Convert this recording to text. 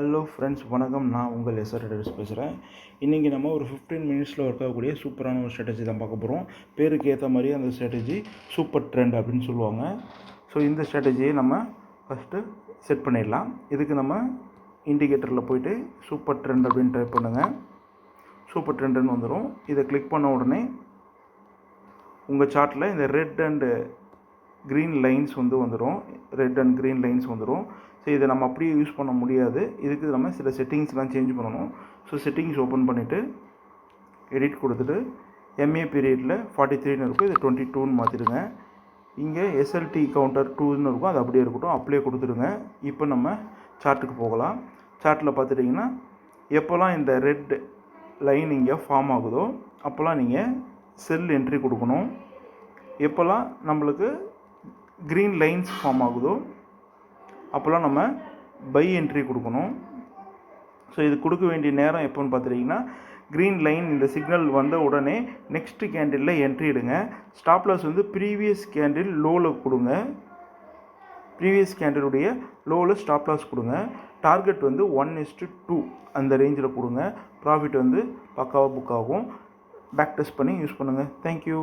Hello friends, வணக்கம். நான் உங்கள் எஸ்ஆர் ட்ரேடர்ஸ் பேசுகிறேன். இன்றைக்கி நம்ம ஒரு 15 மினிட்ஸில் ஒர்க் ஆகக்கூடிய சூப்பரான ஒரு ஸ்ட்ராட்டஜி தான் பார்க்க போகிறோம். பேருக்கு ஏற்ற மாதிரி அந்த ஸ்ட்ராட்டஜி சூப்பர் ட்ரெண்ட் அப்படின்னு சொல்லுவாங்க. ஸோ இந்த ஸ்ட்ராட்டஜியை நம்ம ஃபஸ்ட்டு செட் பண்ணிடலாம். இதுக்கு நம்ம இண்டிகேட்டரில் போய்ட்டு சூப்பர் ட்ரெண்ட் அப்படின்னு டைப் பண்ணுங்கள். சூப்பர் ட்ரெண்டுன்னு வந்துடும். இதை கிளிக் பண்ண உடனே உங்கள் சார்ட்டில் இந்த ரெட் அண்டு க்ரீன் லைன்ஸ் வந்துடும். ரெட் அண்ட் க்ரீன் லைன்ஸ் வந்துடும். ஸோ இதை நம்ம அப்படியே யூஸ் பண்ண முடியாது. இதுக்கு நம்ம சில செட்டிங்ஸ்லாம் சேஞ்ச் பண்ணணும். ஸோ செட்டிங்ஸ் ஓப்பன் பண்ணிவிட்டு எடிட் கொடுத்துட்டு எம்ஏ பீரியடில் 43ன்னு இருக்கும், இது 22ன்னு மாற்றிடுங்க. இங்கே எஸ்எல்டி கவுண்டர் 2ன்னு இருக்கும், அது அப்படியே இருக்கட்டும், அப்படியே கொடுத்துடுங்க. இப்போ நம்ம சார்ட்டுக்கு போகலாம். சார்ட்டில் பார்த்துட்டிங்கன்னா எப்போல்லாம் இந்த ரெட் லைன் இங்கே ஃபார்ம் ஆகுதோ அப்போல்லாம் நீங்கள் செல் என்ட்ரி கொடுக்கணும். எப்போல்லாம் நம்மளுக்கு க்ரீன் லைன்ஸ் ஃபார்ம் ஆகுதோ அப்போல்லாம் நம்ம பை என்ட்ரி கொடுக்கணும். ஸோ இது கொடுக்க வேண்டிய நேரம் எப்போன்னு பார்த்துட்டிங்கன்னா க்ரீன் லைன் இந்த சிக்னல் வந்த உடனே நெக்ஸ்ட் கேண்டிலில் என்ட்ரி எடுங்க. ஸ்டாப் லாஸ் ப்ரீவியஸ் கேண்டில் லோவில் கொடுங்க. ப்ரீவியஸ் கேண்டிலுடைய லோவில் ஸ்டாப் லாஸ் கொடுங்க. டார்கெட் 1:2 அந்த ரேஞ்சில் கொடுங்க. ப்ராஃபிட் பக்காவாக புக் ஆகும். பேக் டெஸ்ட் பண்ணி யூஸ் பண்ணுங்கள். தேங்க்யூ.